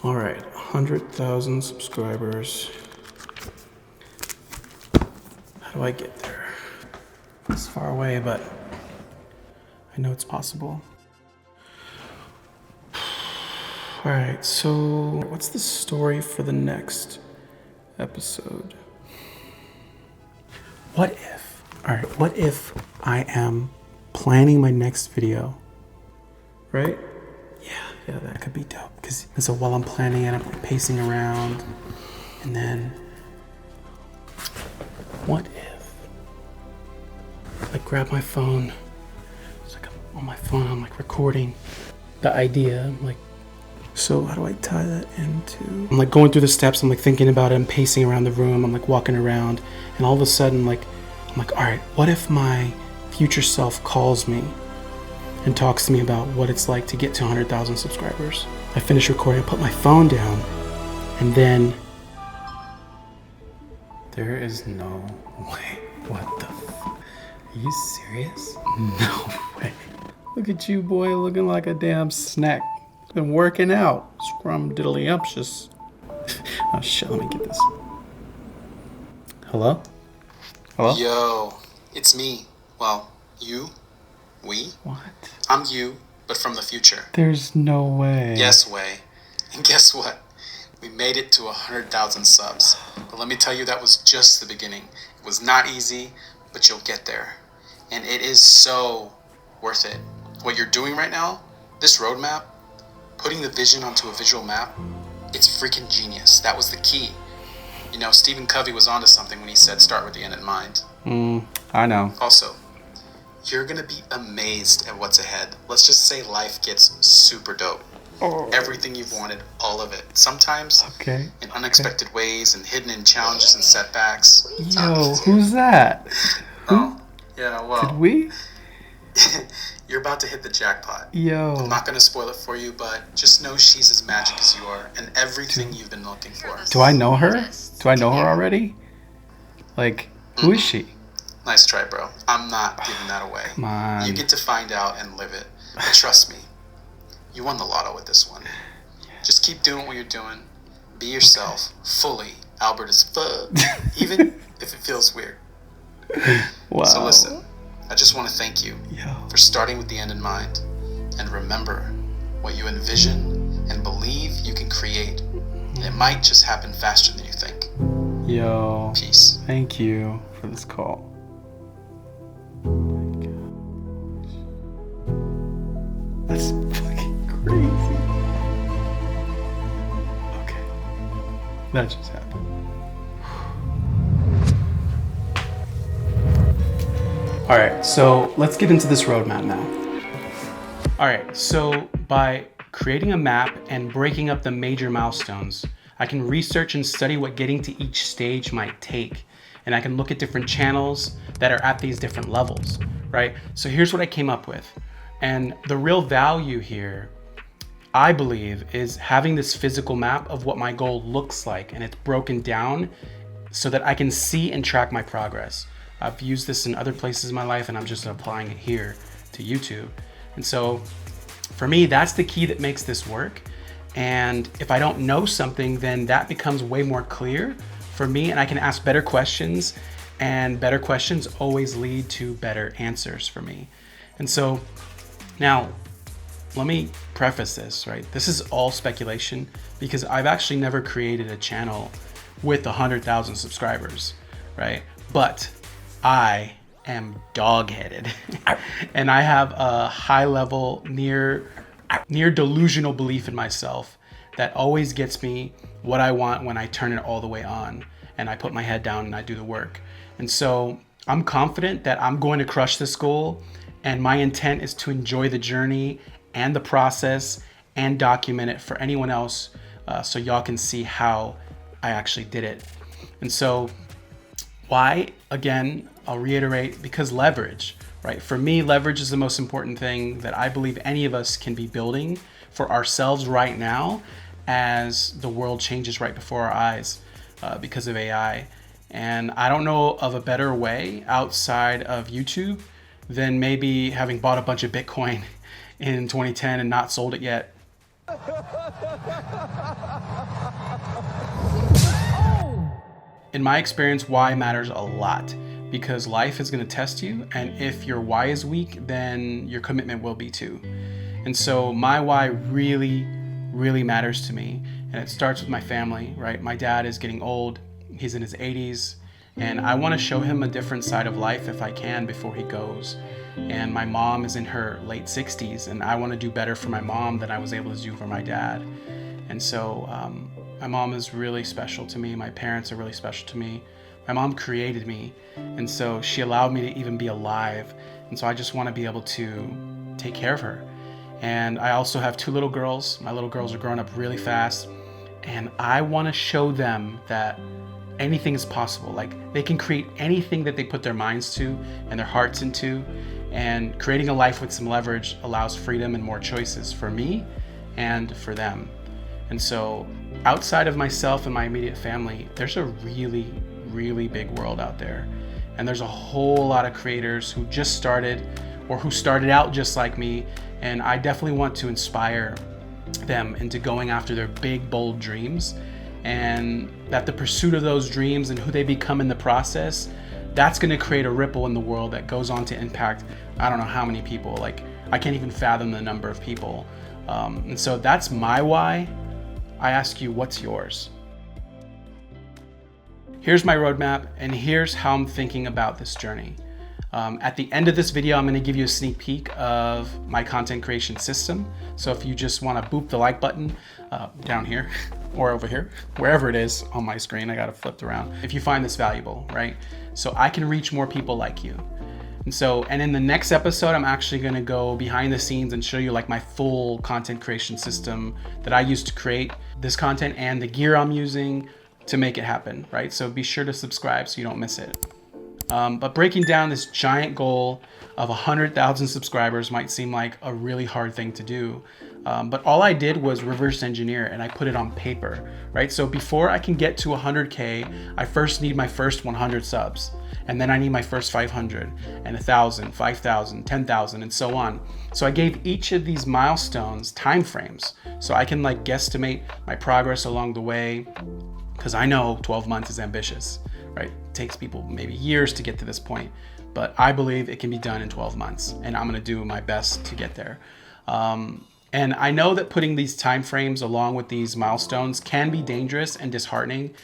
All right, 100,000 subscribers. How do I get there? It's far away, but I know it's possible. All right, so what's the story for the next episode? What if I am planning my next video, right? Yeah, that could be dope. Because so while I'm planning it, I'm pacing around, and then what if I grab my phone? It's like I'm on my phone, I'm like recording the idea. I'm like, so how do I tie that into? I'm like going through the steps. I'm like thinking about it. I'm pacing around the room. I'm like walking around, and all of a sudden, I'm like, all right, what if my future self calls me and talks to me about what it's like to get to 100,000 subscribers? I finish recording, I put my phone down, and then there is no way. What the Are you serious? No way. Look at you, boy, looking like a damn snack. Been working out. Scrum-diddly-umptious. Oh shit, let me get this. Hello? Hello? Yo, it's me. Well, you? We? What? I'm you, but from the future. There's no way. Yes way. And guess what? We made it to 100,000 subs. But let me tell you, that was just the beginning. It was not easy, but you'll get there. And it is so worth it. What you're doing right now, this roadmap, putting the vision onto a visual map, it's freaking genius. That was the key. You know, Stephen Covey was onto something when he said start with the end in mind. I know. Also, you're going to be amazed at what's ahead. Let's just say life gets super dope. Oh. Everything you've wanted, all of it. Sometimes in unexpected ways and hidden in challenges and setbacks. Yo, who's that? Oh, yeah, well. Did we? You're about to hit the jackpot. Yo. I'm not going to spoil it for you, but just know she's as magic as you are and everything you've been looking for. Do I know her? Do I know her already? Like, who is she? Nice try, bro. I'm not giving that away. Come on. You get to find out and live it. But trust me, you won the lotto with this one. Just keep doing what you're doing. Be yourself, fully. Albert as fuck. Even if it feels weird. Wow. So listen, I just want to thank you for starting with the end in mind. And remember, what you envision and believe you can create, it might just happen faster than you think. Yo. Peace. Thank you for this call. Oh my gosh. That's fucking crazy. Okay. That just happened. All right, so let's get into this roadmap now. All right, so by creating a map and breaking up the major milestones, I can research and study what getting to each stage might take. And I can look at different channels that are at these different levels, right? So here's what I came up with. And the real value here, I believe, is having this physical map of what my goal looks like. And it's broken down so that I can see and track my progress. I've used this in other places in my life, and I'm just applying it here to YouTube. And so for me, that's the key that makes this work. And if I don't know something, then that becomes way more clear for me, and I can ask better questions, and better questions always lead to better answers for me. And so now let me preface this, right? This is all speculation because I've actually never created a channel with 100,000 subscribers, right? But I am dog-headed and I have a high level, near delusional belief in myself that always gets me what I want when I turn it all the way on and I put my head down and I do the work. And so I'm confident that I'm going to crush this goal, and my intent is to enjoy the journey and the process and document it for anyone else so y'all can see how I actually did it. And so why? Again, I'll reiterate, because leverage, right? For me, leverage is the most important thing that I believe any of us can be building for ourselves right now as the world changes right before our eyes because of AI. And I don't know of a better way outside of YouTube than maybe having bought a bunch of Bitcoin in 2010 and not sold it yet. in my experience, why matters a lot, because life is going to test you. And if your why is weak, then your commitment will be too. And so my why really, really matters to me. And it starts with my family, right? My dad is getting old. He's in his 80s. And I want to show him a different side of life if I can before he goes. And my mom is in her late 60s, and I want to do better for my mom than I was able to do for my dad. And so my mom is really special to me. My parents are really special to me. My mom created me, and so she allowed me to even be alive. And so I just want to be able to take care of her. And I also have 2 little girls. My little girls are growing up really fast, and I want to show them that anything is possible. Like, they can create anything that they put their minds to and their hearts into. And creating a life with some leverage allows freedom and more choices for me and for them. And so outside of myself and my immediate family, there's a really, really big world out there. And there's a whole lot of creators who just started or who started out just like me. And I definitely want to inspire them into going after their big, bold dreams. And that the pursuit of those dreams and who they become in the process, that's going to create a ripple in the world that goes on to impact, I don't know how many people. Like, I can't even fathom the number of people. And so that's my why. I ask you, what's yours? Here's my roadmap, and here's how I'm thinking about this journey. At the end of this video, I'm going to give you a sneak peek of my content creation system. So if you just want to boop the like button down here or over here, wherever it is on my screen, I got it flipped around. If you find this valuable, right? So I can reach more people like you. And in the next episode, I'm actually going to go behind the scenes and show you like my full content creation system that I use to create this content and the gear I'm using to make it happen, right? So be sure to subscribe so you don't miss it. But breaking down this giant goal of 100,000 subscribers might seem like a really hard thing to do. But all I did was reverse engineer and I put it on paper, right? So before I can get to 100K, I first need my first 100 subs. And then I need my first 500 and 1,000, 5,000, 10,000, and so on. So I gave each of these milestones time frames so I can like guesstimate my progress along the way, because I know 12 months is ambitious, right? It takes people maybe years to get to this point, but I believe it can be done in 12 months, and I'm gonna do my best to get there. And I know that putting these time frames along with these milestones can be dangerous and disheartening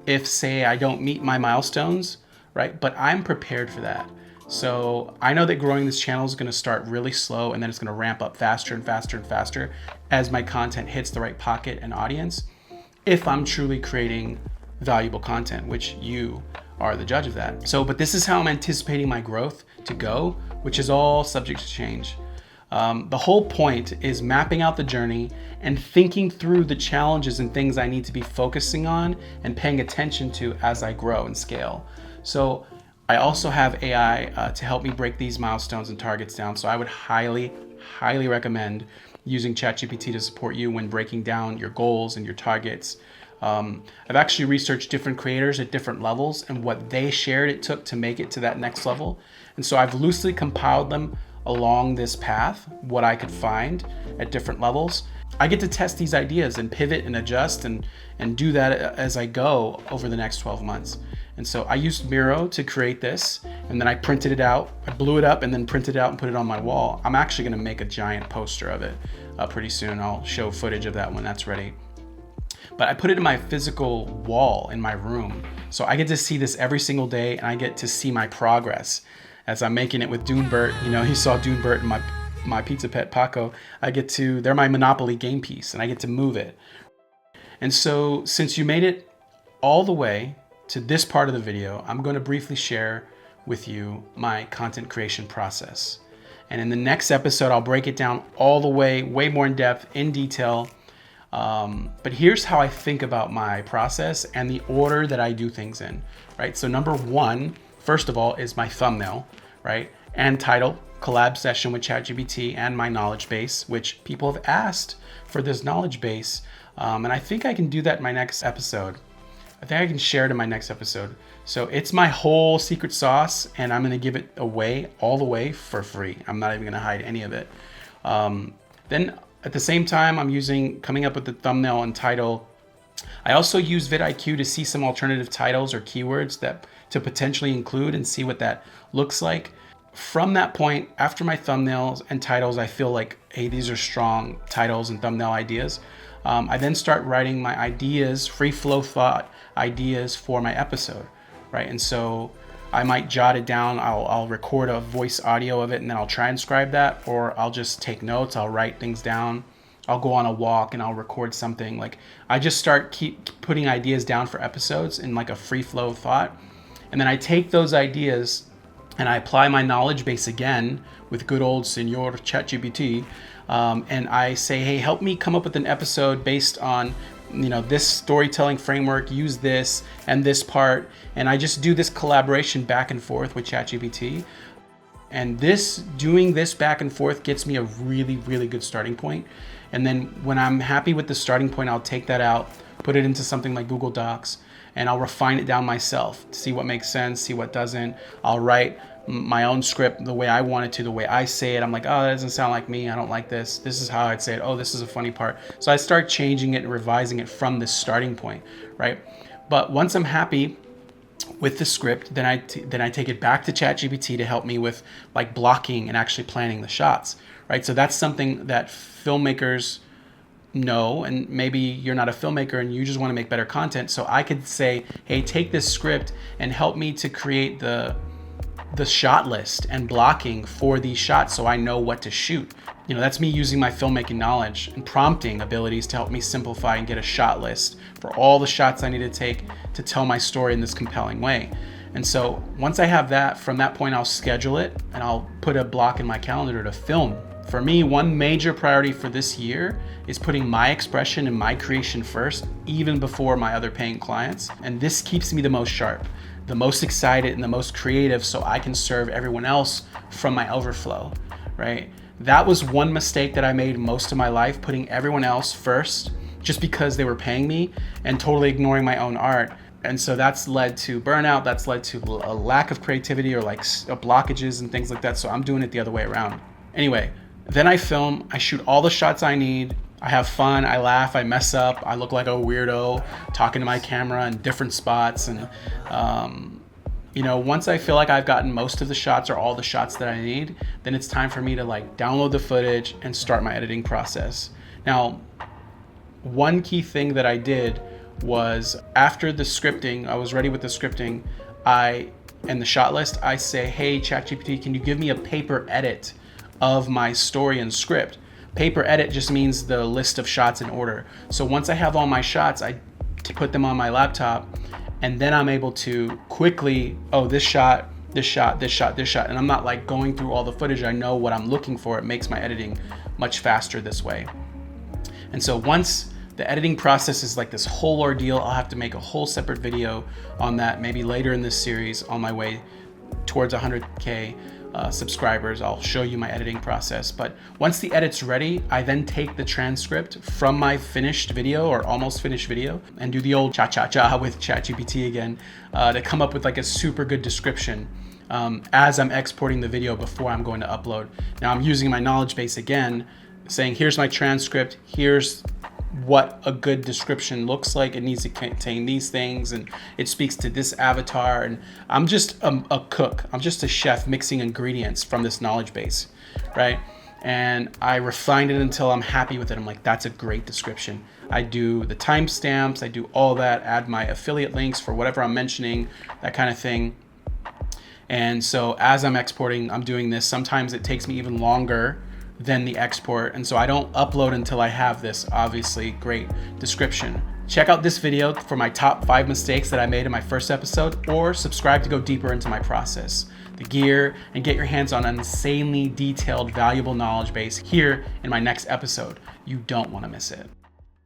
if, say, I don't meet my milestones, right? But I'm prepared for that. So I know that growing this channel is gonna start really slow, and then it's gonna ramp up faster and faster and faster as my content hits the right pocket and audience, if I'm truly creating valuable content, which you are the judge of that. But this is how I'm anticipating my growth to go, which is all subject to change. The whole point is mapping out the journey and thinking through the challenges and things I need to be focusing on and paying attention to as I grow and scale. So I also have AI to help me break these milestones and targets down. So I would highly, highly recommend using ChatGPT to support you when breaking down your goals and your targets. I've actually researched different creators at different levels and what they shared it took to make it to that next level. And so I've loosely compiled them along this path, what I could find at different levels. I get to test these ideas and pivot and adjust and do that as I go over the next 12 months. And so I used Miro to create this, and then I printed it out. I blew it up and then printed it out and put it on my wall. I'm actually gonna make a giant poster of it pretty soon. I'll show footage of that when that's ready. But I put it in my physical wall in my room. So I get to see this every single day, and I get to see my progress as I'm making it with Dunebert. You know, he saw Dunebert and my pizza pet Paco. They're my Monopoly game piece, and I get to move it. And so since you made it all the way to this part of the video, I'm going to briefly share with you my content creation process. And in the next episode, I'll break it down all the way more in depth, in detail. But here's how I think about my process and the order that I do things in, right? So number one, first of all, is my thumbnail, right? And title, collab session with ChatGPT, and my knowledge base, which people have asked for this knowledge base. And I think I can do that in my next episode. I think I can share it in my next episode. So it's my whole secret sauce, and I'm gonna give it away all the way for free. I'm not even gonna hide any of it. Then at the same time, I'm coming up with the thumbnail and title I also use vidIQ to see some alternative titles or keywords that to potentially include and see what that looks like. From that point, after my thumbnails and titles, I feel like, hey, these are strong titles and thumbnail ideas. I then start writing my ideas, free flow thought ideas for my episode, right? And so I might jot it down. I'll record a voice audio of it and then I'll transcribe that, or I'll just take notes. I'll write things down. I'll go on a walk and I'll record something. Like, I just keep putting ideas down for episodes in like a free flow thought. And then I take those ideas and I apply my knowledge base again with good old Senor ChatGPT. And I say, hey, help me come up with an episode based on, this storytelling framework, use this and this part. And I just do this collaboration back and forth with ChatGPT. And doing this back and forth gets me a really, really good starting point. And then when I'm happy with the starting point, I'll take that out, put it into something like Google Docs, and I'll refine it down myself to see what makes sense, see what doesn't. I'll write my own script the way I want it to, the way I say it. I'm like, oh, that doesn't sound like me. I don't like this. This is how I'd say it. Oh, this is a funny part. So I start changing it and revising it from this starting point, right? But once I'm happy with the script, then I take it back to ChatGPT to help me with like blocking and actually planning the shots, right? So that's something that filmmakers know, and maybe you're not a filmmaker and you just want to make better content. So I could say, hey, take this script and help me to create the shot list and blocking for these shots so I know what to shoot. That's me using my filmmaking knowledge and prompting abilities to help me simplify and get a shot list for all the shots I need to take to tell my story in this compelling way. And so once I have that, from that point, I'll schedule it and I'll put a block in my calendar to film. For me, one major priority for this year is putting my expression and my creation first, even before my other paying clients. And this keeps me the most sharp, the most excited, and the most creative, so I can serve everyone else from my overflow, right? That was one mistake that I made most of my life, putting everyone else first just because they were paying me and totally ignoring my own art. And so that's led to burnout. That's led to a lack of creativity or like blockages and things like that. So I'm doing it the other way around. Anyway, then I film, I shoot all the shots I need. I have fun, I laugh, I mess up, I look like a weirdo talking to my camera in different spots. And, once I feel like I've gotten most of the shots or all the shots that I need, then it's time for me to like download the footage and start my editing process. Now, one key thing that I did was after the scripting, I was ready with the scripting, and the shot list, I say, hey, ChatGPT, can you give me a paper edit of my story and script? Paper edit just means the list of shots in order. So once I have all my shots, I put them on my laptop, and then I'm able to quickly, this shot, this shot, this shot, this shot. And I'm not like going through all the footage. I know what I'm looking for. It makes my editing much faster this way. And so once the editing process is like this whole ordeal, I'll have to make a whole separate video on that, maybe later in this series on my way towards 100K subscribers. I'll show you my editing process. But once the edit's ready, I then take the transcript from my finished video or almost finished video and do the old cha-cha-cha with ChatGPT again to come up with like a super good description as I'm exporting the video before I'm going to upload. Now I'm using my knowledge base again, saying here's my transcript, here's what a good description looks like. It needs to contain these things and it speaks to this avatar. And I'm just a cook. I'm just a chef mixing ingredients from this knowledge base, right? And I refined it until I'm happy with it. I'm like, that's a great description. I do the timestamps, I do all that, add my affiliate links for whatever I'm mentioning, that kind of thing. And so as I'm exporting, I'm doing this. Sometimes it takes me even longer than the export, and so I don't upload until I have this obviously great description. Check out this video for my top 5 mistakes that I made in my first episode, or subscribe to go deeper into my process, the gear, and get your hands on an insanely detailed, valuable knowledge base here in my next episode. You don't want to miss it.